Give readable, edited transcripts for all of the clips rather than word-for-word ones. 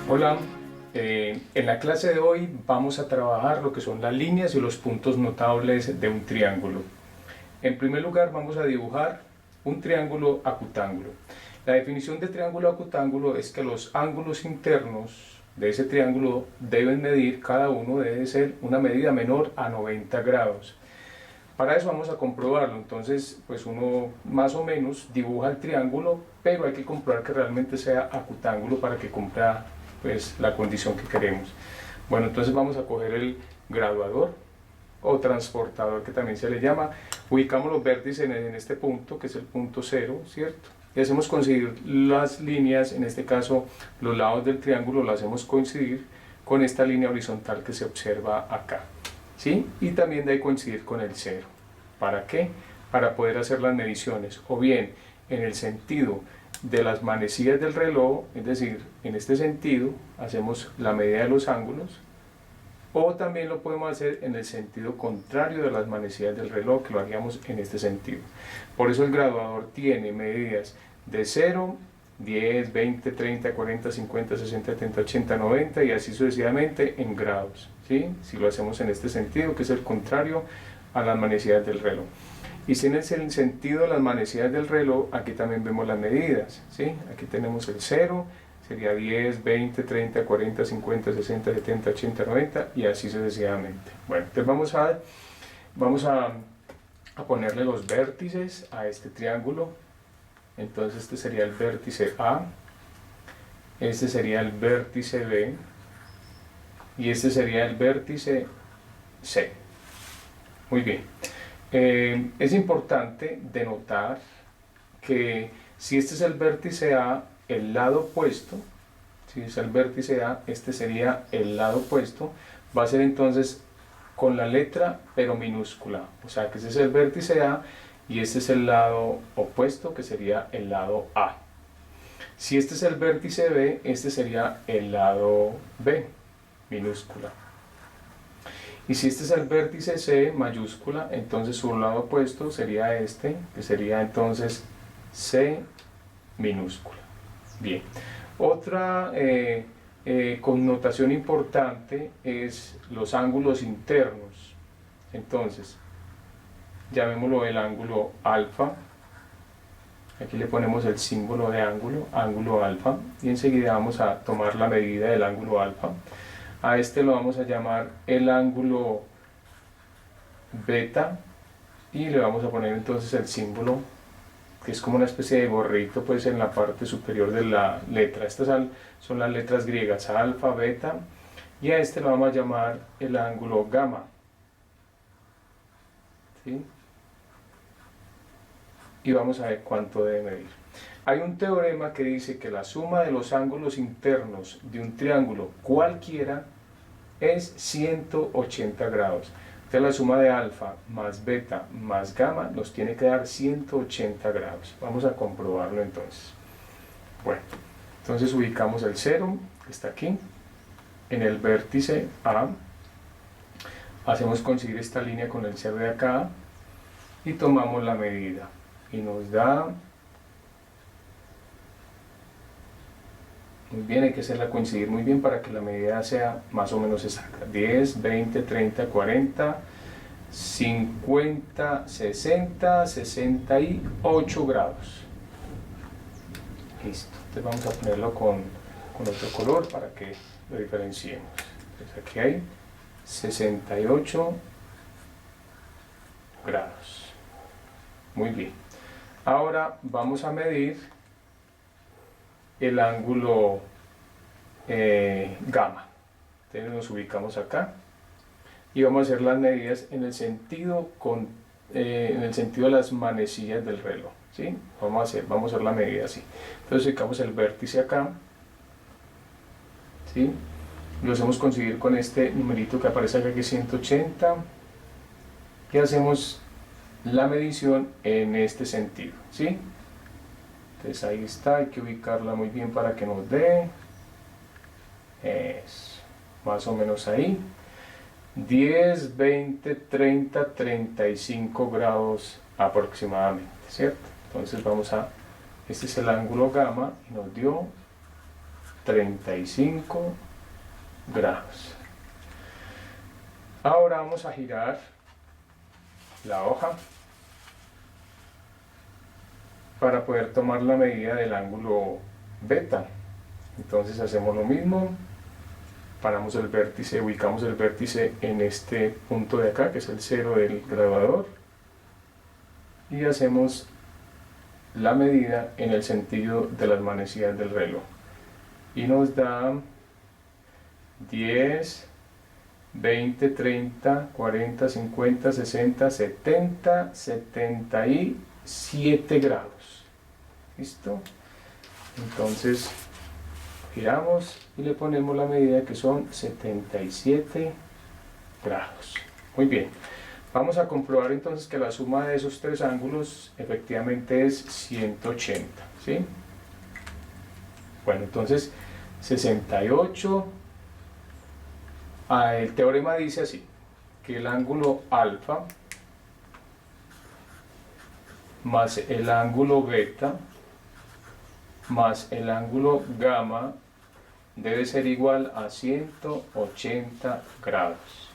Hola, en la clase de hoy vamos a trabajar lo que son las líneas y los puntos notables de un triángulo. En primer lugar vamos a dibujar un triángulo acutángulo. La definición de triángulo acutángulo es que los ángulos internos de ese triángulo deben medir, cada uno debe ser una medida menor a 90 grados. Para eso vamos a comprobarlo, entonces pues uno más o menos dibuja el triángulo, pero hay que comprobar que realmente sea acutángulo para que cumpla pues la condición que queremos. Bueno, entonces vamos a coger el graduador o transportador, que también se le llama. Ubicamos los vértices en este punto, que es el punto 0, ¿cierto? Y hacemos coincidir las líneas, en este caso los lados del triángulo, lo hacemos coincidir con esta línea horizontal que se observa acá, ¿sí? Y también debe coincidir con el 0. ¿Para qué? Para poder hacer las mediciones, o bien en el sentido de las manecillas del reloj, es decir, en este sentido hacemos la medida de los ángulos, o también lo podemos hacer en el sentido contrario de las manecillas del reloj, que lo haríamos en este sentido. Por eso el graduador tiene medidas de 0, 10, 20, 30, 40, 50, 60, 70, 80, 90 y así sucesivamente en grados, ¿sí? Si lo hacemos en este sentido, que es el contrario a las manecillas del reloj. Y si en el sentido de las manecillas del reloj, aquí también vemos las medidas, ¿sí? Aquí tenemos el 0, sería 10, 20, 30, 40, 50, 60, 70, 80, 90 y así sucesivamente. Bueno, entonces vamos a ponerle los vértices a este triángulo. Entonces este sería el vértice A, este sería el vértice B y este sería el vértice C. Muy bien. Es importante denotar que si este es el vértice A, el lado opuesto, si es el vértice A, este sería el lado opuesto, va a ser entonces con la letra pero minúscula, o sea que ese es el vértice A y este es el lado opuesto, que sería el lado A. Si este es el vértice B, este sería el lado B, minúscula. Y si este es el vértice C, mayúscula, entonces su lado opuesto sería este, que sería entonces C, minúscula. Bien. Otra connotación importante es los ángulos internos. Entonces, llamémoslo el ángulo alfa. Aquí le ponemos el símbolo de ángulo alfa, y enseguida vamos a tomar la medida del ángulo alfa. A este lo vamos a llamar el ángulo beta y le vamos a poner entonces el símbolo, que es como una especie de gorrito pues en la parte superior de la letra. Estas son las letras griegas, alfa, beta, y a este lo vamos a llamar el ángulo gamma, ¿sí? Y vamos a ver cuánto debe medir. Hay un teorema que dice que la suma de los ángulos internos de un triángulo cualquiera es 180 grados. Entonces la suma de alfa más beta más gamma nos tiene que dar 180 grados. Vamos a comprobarlo entonces. Bueno, entonces ubicamos el 0, que está aquí, en el vértice A. Hacemos coincidir esta línea con el 0 de acá y tomamos la medida. Y nos da, muy bien, hay que hacerla coincidir muy bien para que la medida sea más o menos exacta. 10, 20, 30, 40, 50, 60, 68 grados. Listo. Entonces vamos a ponerlo con otro color para que lo diferenciemos. Entonces aquí hay 68 grados. Muy bien. Ahora vamos a medir el ángulo gamma. Entonces nos ubicamos acá y vamos a hacer las medidas en el sentido de las manecillas del reloj, ¿sí? Vamos a hacer la medida así. Entonces ubicamos el vértice acá, ¿sí? Lo hacemos coincidir con este numerito que aparece acá, que es 180, y hacemos la medición en este sentido, ¿sí? Entonces ahí está, hay que ubicarla muy bien para que nos dé, es más o menos ahí, 10, 20, 30, 35 grados aproximadamente, ¿cierto? Entonces este es el ángulo gamma y nos dio 35 grados. Ahora vamos a girar la hoja para poder tomar la medida del ángulo beta. Entonces hacemos lo mismo, paramos el vértice, ubicamos el vértice en este punto de acá, que es el 0 del graduador, y hacemos la medida en el sentido de las manecillas del reloj. Y nos da 10, 20, 30, 40, 50, 60, 70, 77 grados. ¿Listo? Entonces giramos y le ponemos la medida que son 77 grados. Muy bien. Vamos a comprobar entonces que la suma de esos tres ángulos efectivamente es 180. ¿Sí? Bueno, entonces 68. El teorema dice así, que el ángulo alfa más el ángulo beta más el ángulo gamma debe ser igual a 180 grados.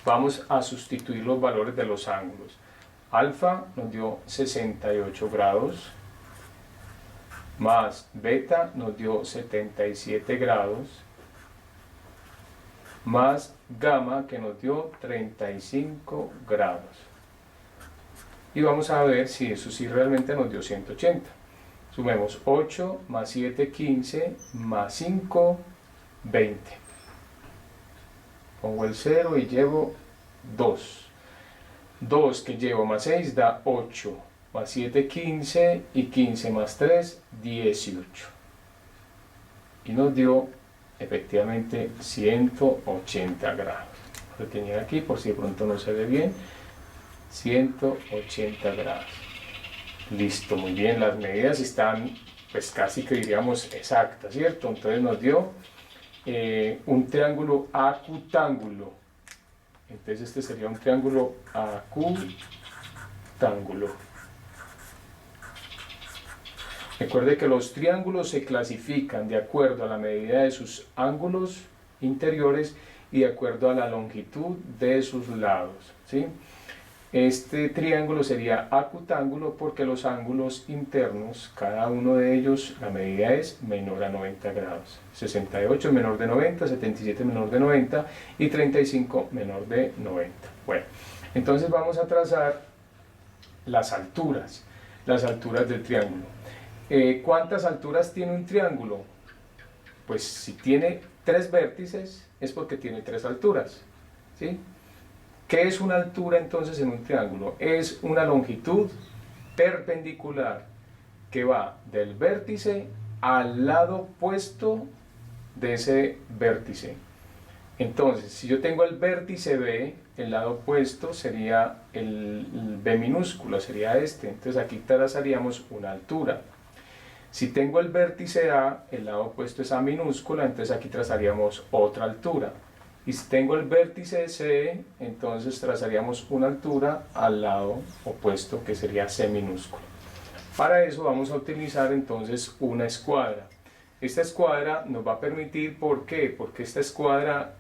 Vamos a sustituir los valores de los ángulos. Alfa nos dio 68 grados, más beta nos dio 77 grados, más gamma que nos dio 35 grados. Y vamos a ver si eso sí realmente nos dio 180. Sumemos 8 más 7, 15, más 5, 20. Pongo el 0 y llevo 2. 2 que llevo más 6 da 8, más 7, 15, y 15 más 3, 18. Y nos dio efectivamente 180 grados. Lo tenía aquí por si de pronto no se ve bien. 180 grados. Listo, muy bien, las medidas están pues casi que diríamos exactas, ¿cierto? Entonces nos dio un triángulo acutángulo. Entonces este sería un triángulo acutángulo. Recuerde que los triángulos se clasifican de acuerdo a la medida de sus ángulos interiores y de acuerdo a la longitud de sus lados, ¿sí? Este triángulo sería acutángulo porque los ángulos internos, cada uno de ellos, la medida es menor a 90 grados. 68 menor de 90, 77 menor de 90 y 35 menor de 90. Bueno, entonces vamos a trazar las alturas del triángulo. ¿Cuántas alturas tiene un triángulo? Pues si tiene 3 vértices es porque tiene 3 alturas, ¿sí? ¿Qué es una altura entonces en un triángulo? Es una longitud perpendicular que va del vértice al lado opuesto de ese vértice. Entonces, si yo tengo el vértice B, el lado opuesto sería el B minúsculo, sería este. Entonces aquí trazaríamos una altura. Si tengo el vértice A, el lado opuesto es A minúscula, entonces aquí trazaríamos otra altura. Y si tengo el vértice C, entonces trazaríamos una altura al lado opuesto que sería C minúscula. Para eso vamos a utilizar entonces una escuadra. Esta escuadra nos va a permitir, ¿por qué? Porque esta escuadra,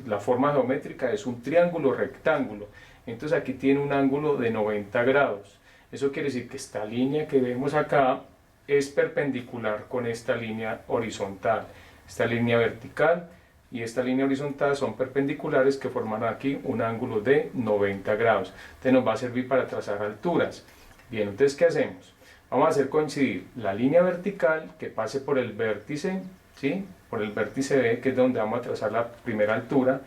la forma geométrica es un triángulo rectángulo. Entonces aquí tiene un ángulo de 90 grados. Eso quiere decir que esta línea que vemos acá es perpendicular con esta línea horizontal. Esta línea vertical y esta línea horizontal son perpendiculares que forman aquí un ángulo de 90 grados. Entonces nos va a servir para trazar alturas. Bien, entonces ¿qué hacemos? Vamos a hacer coincidir la línea vertical que pase por el vértice, ¿sí? Por el vértice B, que es donde vamos a trazar la primera altura,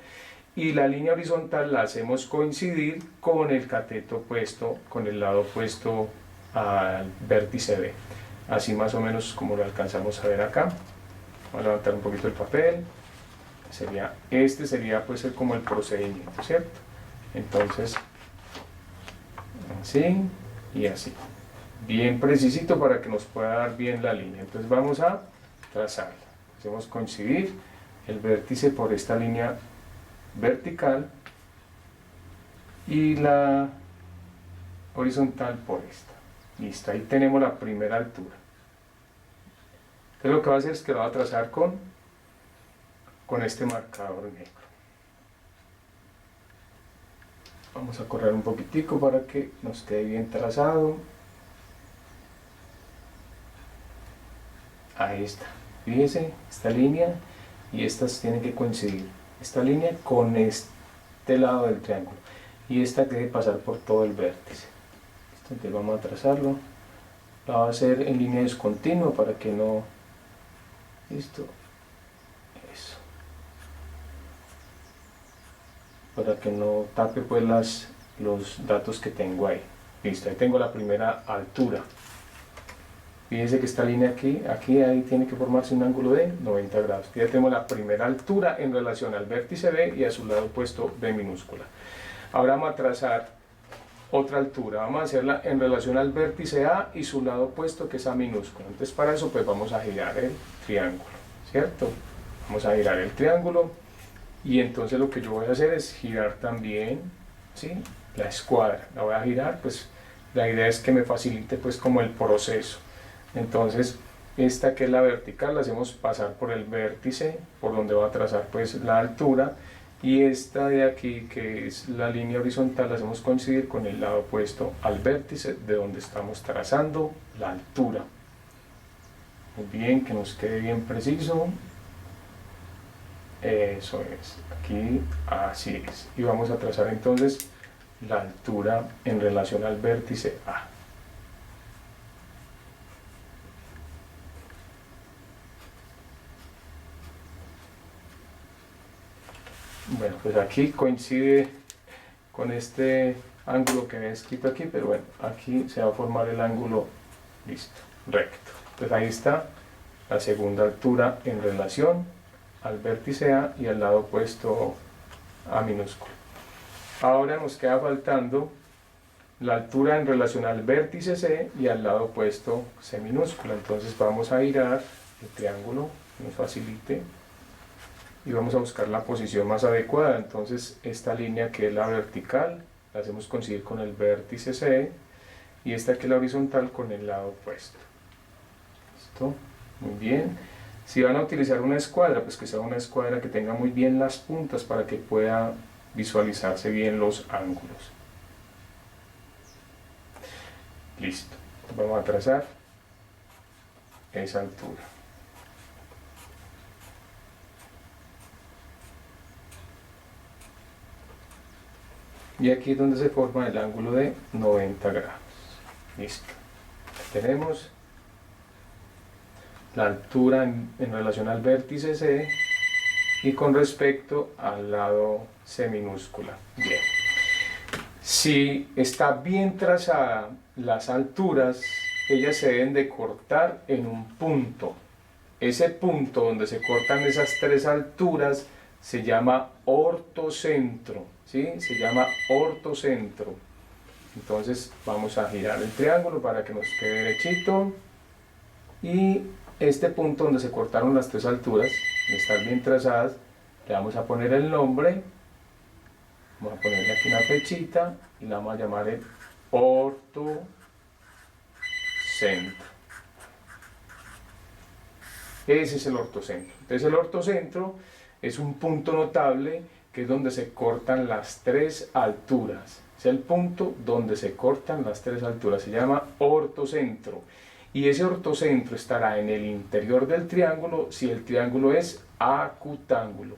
y la línea horizontal la hacemos coincidir con el cateto opuesto, con el lado opuesto al vértice B. Así más o menos como lo alcanzamos a ver acá. Vamos a levantar un poquito el papel. Este sería pues como el procedimiento, ¿cierto? Entonces, así y así. Bien precisito para que nos pueda dar bien la línea. Entonces vamos a trazarla. Hacemos coincidir el vértice por esta línea vertical y la horizontal por esta. Listo, ahí tenemos la primera altura. Entonces lo que va a hacer es que lo va a trazar con este marcador negro. Vamos a correr un poquitico para que nos quede bien trazado. Ahí está. Fíjense, esta línea y estas tienen que coincidir. Esta línea con este lado del triángulo. Y esta debe pasar por todo el vértice. Entonces vamos a trazarlo. La va a hacer en línea discontinua para que no... Listo. Eso. Para que no tape pues los datos que tengo ahí. Listo, ahí tengo la primera altura. Fíjense que esta línea aquí, ahí tiene que formarse un ángulo de 90 grados. Ya tenemos la primera altura en relación al vértice B y a su lado opuesto B minúscula. Ahora vamos a trazar otra altura. Vamos a hacerla en relación al vértice A y su lado opuesto, que es A minúscula. Entonces para eso pues vamos a girar el triángulo, ¿cierto? Vamos a girar el triángulo y entonces lo que yo voy a hacer es girar también, ¿sí?, la escuadra. La voy a girar, pues la idea es que me facilite pues como el proceso. Entonces esta que es la vertical la hacemos pasar por el vértice por donde va a trazar pues la altura, y esta de aquí que es la línea horizontal la hacemos coincidir con el lado opuesto al vértice de donde estamos trazando la altura. Muy bien, que nos quede bien preciso. Eso es, aquí así es, y vamos a trazar entonces la altura en relación al vértice A. Bueno, pues aquí coincide con este ángulo que había escrito aquí, pero bueno, aquí se va a formar el ángulo, listo, recto. Pues ahí está la segunda altura en relación al vértice A y al lado opuesto A minúsculo. Ahora nos queda faltando la altura en relación al vértice C y al lado opuesto C minúscula. Entonces vamos a girar el triángulo, nos facilite, y vamos a buscar la posición más adecuada. Entonces esta línea que es la vertical la hacemos coincidir con el vértice C y esta que es la horizontal con el lado opuesto. ¿Listo? Muy bien. Si van a utilizar una escuadra, pues que sea una escuadra que tenga muy bien las puntas para que pueda visualizarse bien los ángulos. Listo. Vamos a trazar esa altura. Y aquí es donde se forma el ángulo de 90 grados. Listo. Tenemos la altura en relación al vértice C y con respecto al lado C minúscula. Bien. Si está bien trazada las alturas, ellas se deben de cortar en un punto. Ese punto donde se cortan esas tres alturas se llama ortocentro, ¿sí? Se llama ortocentro. Entonces vamos a girar el triángulo para que nos quede derechito, y este punto donde se cortaron las tres alturas, de estar bien trazadas, le vamos a poner el nombre, vamos a ponerle aquí una flechita y la vamos a llamar el ortocentro. Ese es el ortocentro. Entonces el ortocentro es un punto notable que es donde se cortan las tres alturas. Es el punto donde se cortan las tres alturas, se llama ortocentro. Y ese ortocentro estará en el interior del triángulo si el triángulo es acutángulo.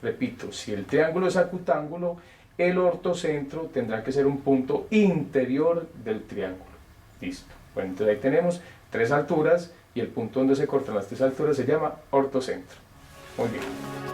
Repito, si el triángulo es acutángulo, el ortocentro tendrá que ser un punto interior del triángulo. Listo. Bueno, entonces ahí tenemos tres alturas y el punto donde se cortan las tres alturas se llama ortocentro. Muy bien.